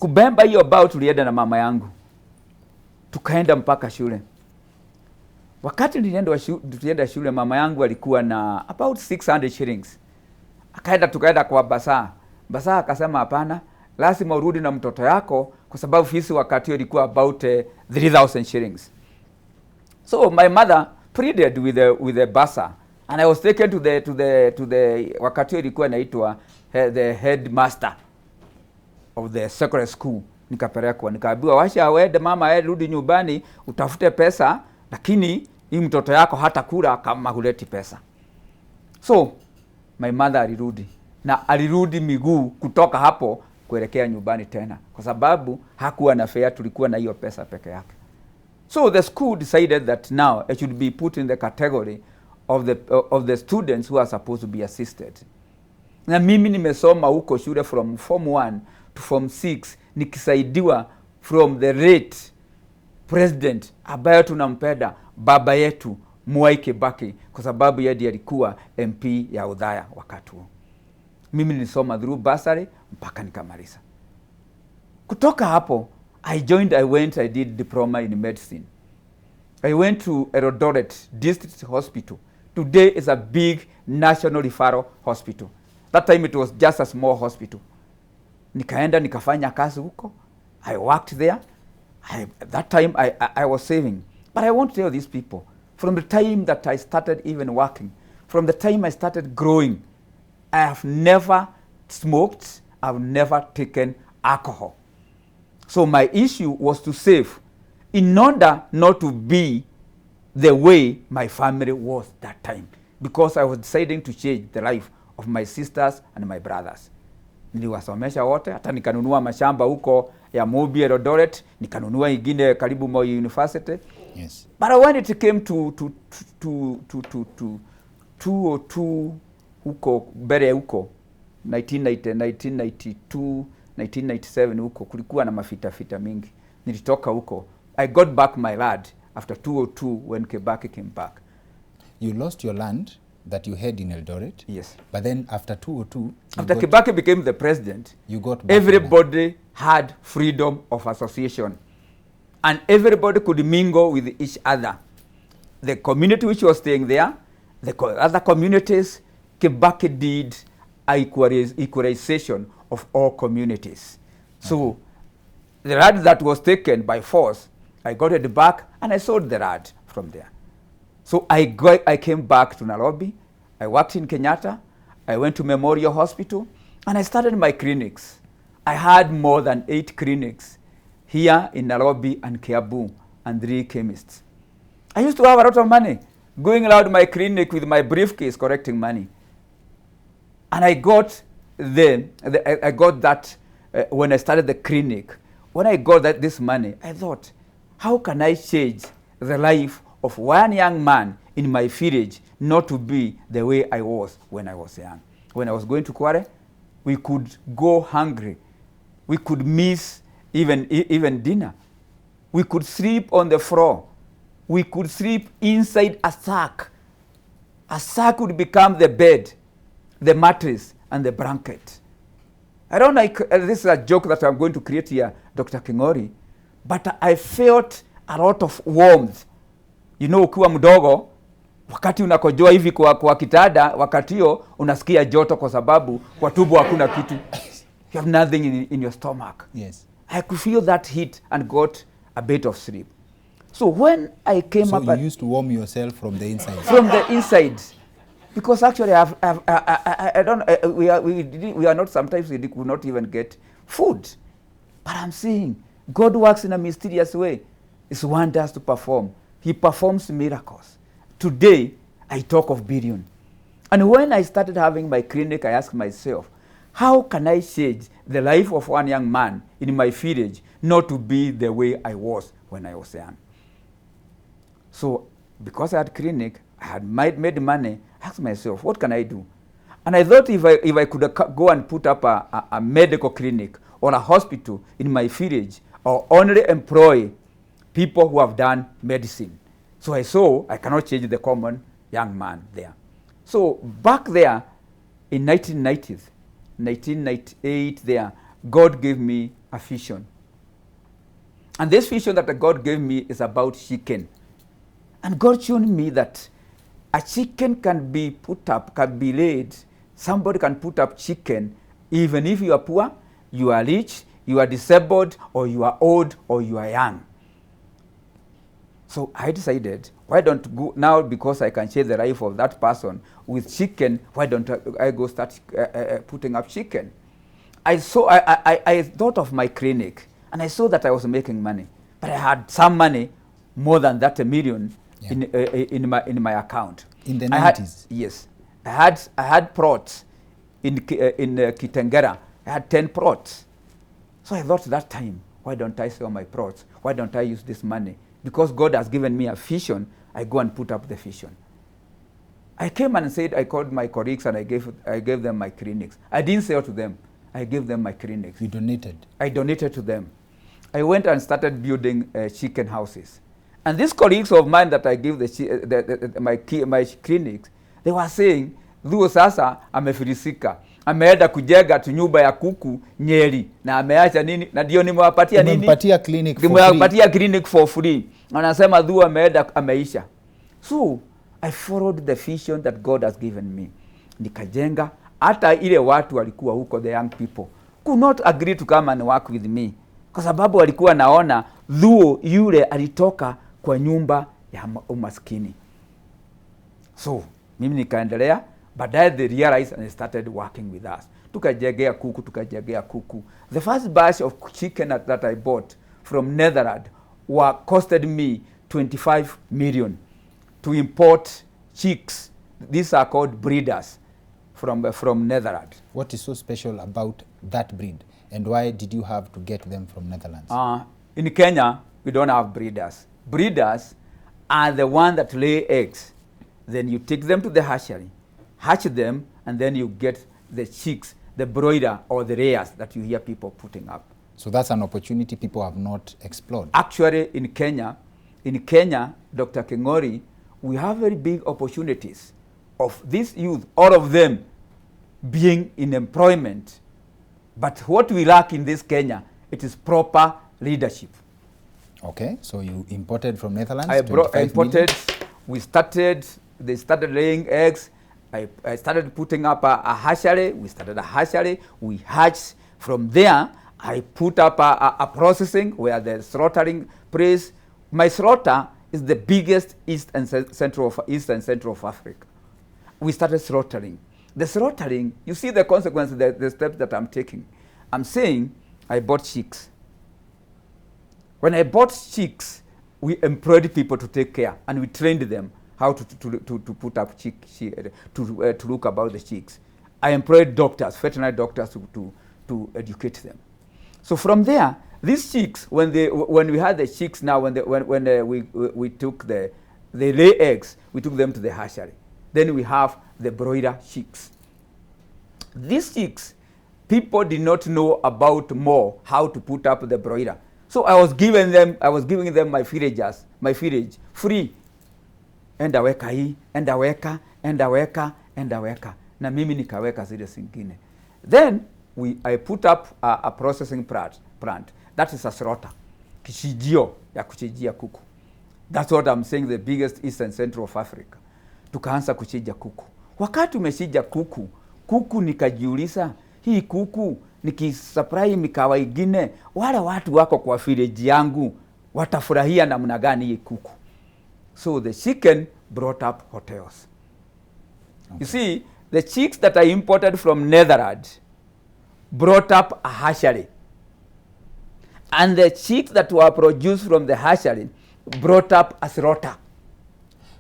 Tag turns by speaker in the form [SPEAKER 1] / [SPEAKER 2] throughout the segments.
[SPEAKER 1] Kubemba hiyo bao tulienda na mama yangu. Tukaenda mpaka shule. Wakati tulienda shule, mama yangu alikuwa na about 600 shillings. Tukaenda kwa basa. Basa akasema hapana, lazima urudi na mtoto yako kwa sababu fisi wakati hiyo ilikuwa about 3000 shillings. So my mother pleaded with the basa, and I was taken to the wakati hiyo ilikuwa inaitwa the headmaster of the secondary school. Nikapelekwa, nikaambiwa washa wende mama, rudi nyumbani utafute pesa, lakini hii mtoto yako hata kula kama huleti pesa. So my mother alirudi, na alirudi miguu kutoka hapo kuelekea nyumbani tena, kwa sababu hakuwa na fare, tulikuwa na hiyo pesa peke yake. So the school decided that now it should be put in the category of the students who are supposed to be assisted. Na mimi nimesoma huko shule from form 1 to form 6 nikisaidiwa from the late president ambaye tunampenda, baba yetu Mwai Kibaki, kwa sababu yeye alikuwa MP ya Udhaya wakati huo. Mimi nilisoma through bursary mpaka nikamaliza. Kutoka hapo I did diploma in medicine. I went to Eldoret District Hospital. Today is a big national referral hospital. That time it was just a small hospital. Nikaenda nikafanya kazi huko. I worked there. That time I was saving. But I want to tell these people, from the time that I started even working, from the time I started growing, I have never smoked, I've never taken alcohol. So my issue was to save in order not to be the way my family was that time, because I was deciding to change the life of my sisters and my brothers. Niliwasomesha wote, hata nikanunua mashamba huko ya Mobi Eldoret, nikanunua ingine karibu Moi University.
[SPEAKER 2] Yes.
[SPEAKER 1] But when it came to 202 huko mbele huko 1992 1997 huko kulikuwa na mafita mingi. Nilitoka huko. I got back my land after 202 when Kibaki came back.
[SPEAKER 2] You lost your land that you had in Eldoret.
[SPEAKER 1] Yes.
[SPEAKER 2] But then after 202,
[SPEAKER 1] after Kibaki became the president,
[SPEAKER 2] you got back
[SPEAKER 1] everybody had freedom of association, and everybody could mingle with each other. The community which was staying there, the other communities, Kibaki did equalization of all communities. So the land that was taken by force, I got it back and I sold the land from there. So I came back to Nairobi. I worked in Kenyatta. I went to Memorial Hospital and I started my clinics. I had more than 8 clinics here in Nairobi and Kiambu and 3 chemists. I used to have a lot of money going around my clinic with my briefcase collecting money. And I got that when I started the clinic. When I got this money, I thought, how can I change the life of one young man in my village not to be the way I was when I was young? When I was going to Kware, we could go hungry. We could miss even dinner. We could sleep on the floor. We could sleep inside a sack. A sack would become the bed, the mattress, and the blanket. I don't know, this is a joke that I'm going to create here, Dr. Kingori, but I felt a lot of warmth. You know, ukiwa mdogo, wakati unakojoa hivi kwa kitanda, wakati hiyo unasikia joto kwa sababu kwa tumbo hakuna kitu. You have nothing in your stomach.
[SPEAKER 2] Yes.
[SPEAKER 1] I could feel that heat and got a bit of sleep. So when I came up...
[SPEAKER 2] So you used to warm yourself from the inside?
[SPEAKER 1] From the inside. Because actually, I don't. We are not. Sometimes we could not even get food. But I'm saying God works in a mysterious way. His wonders to perform. He performs miracles. Today, I talk of billion. And when I started having my clinic, I asked myself, how can I change the life of one young man in my village not to be the way I was when I was young? So, because I had clinic, I had made money. I asked myself, what can I do? And I thought if I could go and put up a medical clinic or a hospital in my village, or only employ people who have done medicine. So I saw I cannot change the common young man there. So back there in 1990s, 1998 there, God gave me a vision. And this vision that God gave me is about chicken. And God showed me that a chicken can be put up, can be laid. Somebody can put up chicken even if you are poor, you are rich, you are disabled, or you are old, or you are young. So I decided, why don't go now, because I can share the life of that person with chicken, why don't I go start putting up chicken? I thought of my clinic, and I saw that I was making money, but I had some money, more than that, $1 million, in my account.
[SPEAKER 2] In the 90s?
[SPEAKER 1] Yes. I had plots in Kitengera. I had 10 plots. So I thought that time, why don't I sell my plots? Why don't I use this money? Because God has given me a vision, I go and put up the vision. I came and said, I called my colleagues and I gave them my clinics. I didn't sell to them. I gave them my clinics.
[SPEAKER 2] You donated?
[SPEAKER 1] I donated to them. I went and building chicken houses. And these colleagues of mine that I gave my clinics, they were saying, Thuo sasa amefilisika. Ameenda kujenga tunyumba ya kuku Nyeri. Na ameacha nini? Na ndio nimewapatia nini?
[SPEAKER 2] Nimewapatia clinic for free.
[SPEAKER 1] Nimewapatia clinic for free. Anasema Thuo ameenda ameisha. So, I followed the vision that God has given me. Nikajenga. Hata ile watu walikuwa huko, the young people, could not agree to come and work with me. Kwa sababu walikuwa naona Thuo yule alitoka kwa nyumba ya umaskini. So, mimi nikaendelea. Baadaye they realized and they started working with us. Tukajegea kuku. The first batch of chicken that I bought from Netherlands costed me 25 million to import chicks. These are called breeders from Netherlands.
[SPEAKER 2] What is so special about that breed? And why did you have to get them from Netherlands?
[SPEAKER 1] In Kenya, we don't have breeders. Breeders are the one that lay eggs. Then you take them to the hatchery, hatch them, and then you get the chicks, the broider or the layers that you hear people putting up.
[SPEAKER 2] So that's an opportunity people have not explored.
[SPEAKER 1] Actually, in Kenya, Dr. Kingori, we have very big opportunities of this youth, all of them being in employment. But what we lack in this Kenya, it is proper leadership.
[SPEAKER 2] Okay, so you imported from Netherlands?
[SPEAKER 1] I imported, they started laying eggs. I started putting up a hatchery. We started a hatchery. We hatched. From there, I put up a processing where the slaughtering place. My slaughter is the biggest east and central of Africa. We started slaughtering. The slaughtering, you see the consequences, the steps that I'm taking. I'm saying I bought chicks. When I bought chicks, we employed people to take care, and we trained them how to put up to look about the chicks. I employed doctors, veterinary doctors, to educate them. So from there, these chicks, when we had the chicks now, we took they lay eggs, we took them to the hatchery. Then we have the broiler chicks. These chicks, people did not know about more how to put up the broiler. So I was giving them my village free. Enda weka hii, enda weka. Na mimi nikaweka zile zingine. Then I put up a processing plant. That is a slaughter. Kishijio ya kuchijia kuku. That's what I'm saying, the biggest east and central of Africa. Tukaanza kuchija kuku. Wakati umechija kuku nikajiuliza, hii kuku nikisupply mikawa ingine, wale watu wako kwa village yangu watafurahia namna gani hii kuku? So the chicken brought up hotels. Okay. You see, the chicks that I imported from Netherlands brought up a hatchery. And the chicks that were produced from the hatchery brought up a slaughter.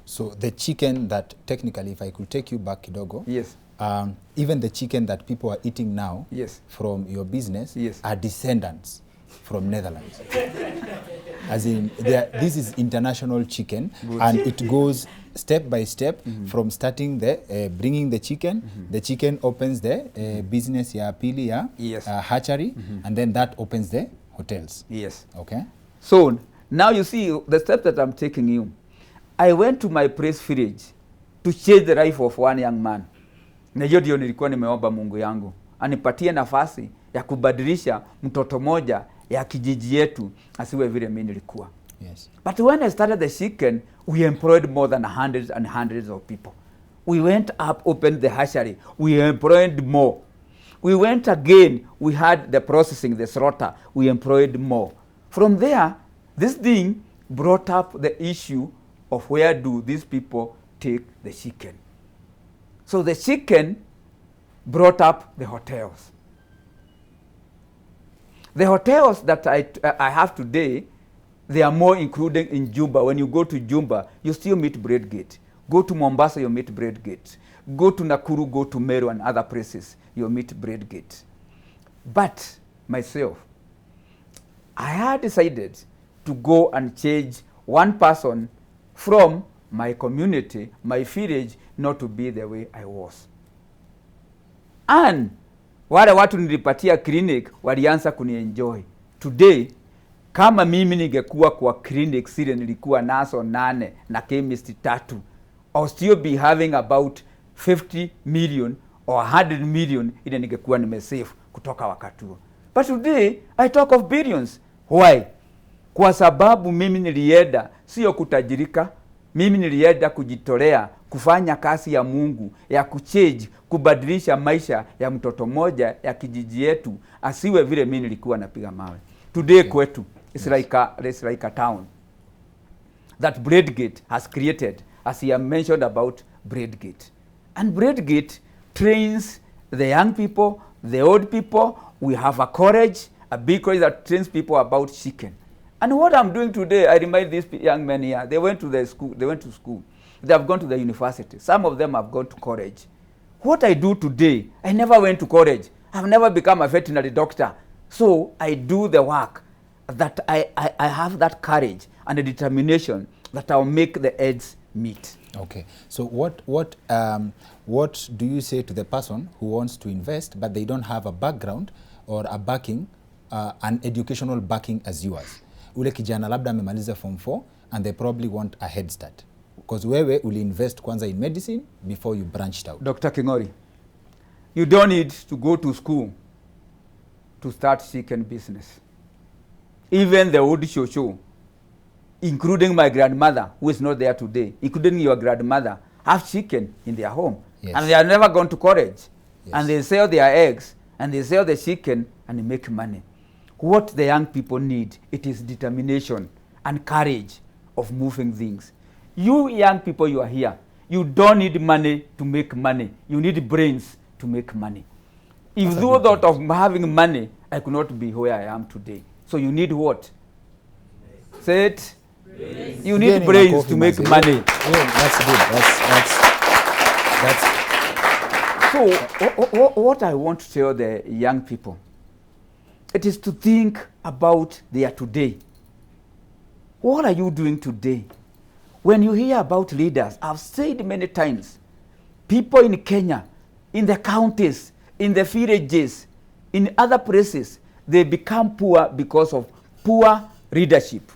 [SPEAKER 2] So the chicken that, technically, if I could take you back, Kidogo,
[SPEAKER 1] yes,
[SPEAKER 2] even the chicken that people are eating now,
[SPEAKER 1] yes,
[SPEAKER 2] from your business,
[SPEAKER 1] yes,
[SPEAKER 2] are descendants from Netherlands. As in, this is international chicken. Good. And it goes step by step, from starting bringing the chicken. The chicken opens the business ya pili ya,
[SPEAKER 1] yes,
[SPEAKER 2] hatchery, and then that opens the hotels.
[SPEAKER 1] Yes.
[SPEAKER 2] Okay.
[SPEAKER 1] So now you see the step that I'm taking you. I went to my praise village to change the life of one young man. Na hiyo ndio nilikuwa nimeomba Mungu yangu anipatie nafasi ya kubadilisha mtoto moja ya kijiji yetu asiwe vile mimi nilikuwa.
[SPEAKER 2] Yes.
[SPEAKER 1] But when I started the chicken, we employed more than hundreds and hundreds of people. We went up, opened the hatchery. We employed more. We went again, we had the processing, the slaughter. We employed more. From there, this thing brought up the issue of where do these people take the chicken. So the chicken brought up the hotels. The hotels that I have today, they are more including in Jumba. When you go to Jumba, you still meet Bread Gate. Go to Mombasa, you meet Bread Gate. Go to Nakuru, go to Meru and other places, you meet Bread Gate. But myself, I had decided to go and change one person from my community, my village, not to be the way I was. And wale watu nilipatia clinic walianza kunienjoy. Today, kama mimi ningekuwa kwa clinic sile nilikuwa naso 8 na chemist 3, I'll still be having about 50 million or 100 million ile ningekuwa nimesave kutoka wakati huo. But today, I talk of billions. Why? Kwa sababu mimi nilienda sio kutajirika, mimi nilienda kujitolea kufanya kazi ya Mungu ya kuchange, kubadilisha maisha ya mtoto moja ya kijiji yetu asiwe vile mimi nilikuwa napiga mawe. Today kwetu it's like a town that Breadgate has created, as he mentioned about Breadgate. And Breadgate trains the young people, the old people. We have a college, a big college that trains people about chicken. And what I'm doing today, I remind these young men here, they went to school, they have gone to the university. Some of them have gone to college. What I do today, I never went to college. I've never become a veterinary doctor. So I do the work that I have that courage and the determination that I'll make the ends meet.
[SPEAKER 2] Okay. So what do you say to the person who wants to invest but they don't have a background or a backing, an educational backing as yours? Ule kijana labda amemaliza form 4 and they probably want a head start. Because wewe uli invest kwanza in medicine before you branched out.
[SPEAKER 1] Dr. Kingori, you don't need to go to school to start chicken business. Even the old shosho, including my grandmother, who is not there today, including your grandmother, have chicken in their home.
[SPEAKER 2] Yes.
[SPEAKER 1] And they have never gone to college.
[SPEAKER 2] Yes.
[SPEAKER 1] And they sell their eggs, and they sell the chicken, and they make money. What the young people need, it is determination and courage of moving things. You young people, you are here. You don't need money to make money. You need brains to make money. If you thought of having money, I could not be where I am today. So you need what? Say it. Brains. You need brains to make money.
[SPEAKER 2] Yeah, that's good. That's
[SPEAKER 1] So what I want to tell the young people, it is to think about their today. What are you doing today? When you hear about leaders, I've said many times, people in Kenya, in the counties, in the villages, in other places, they become poor because of poor leadership.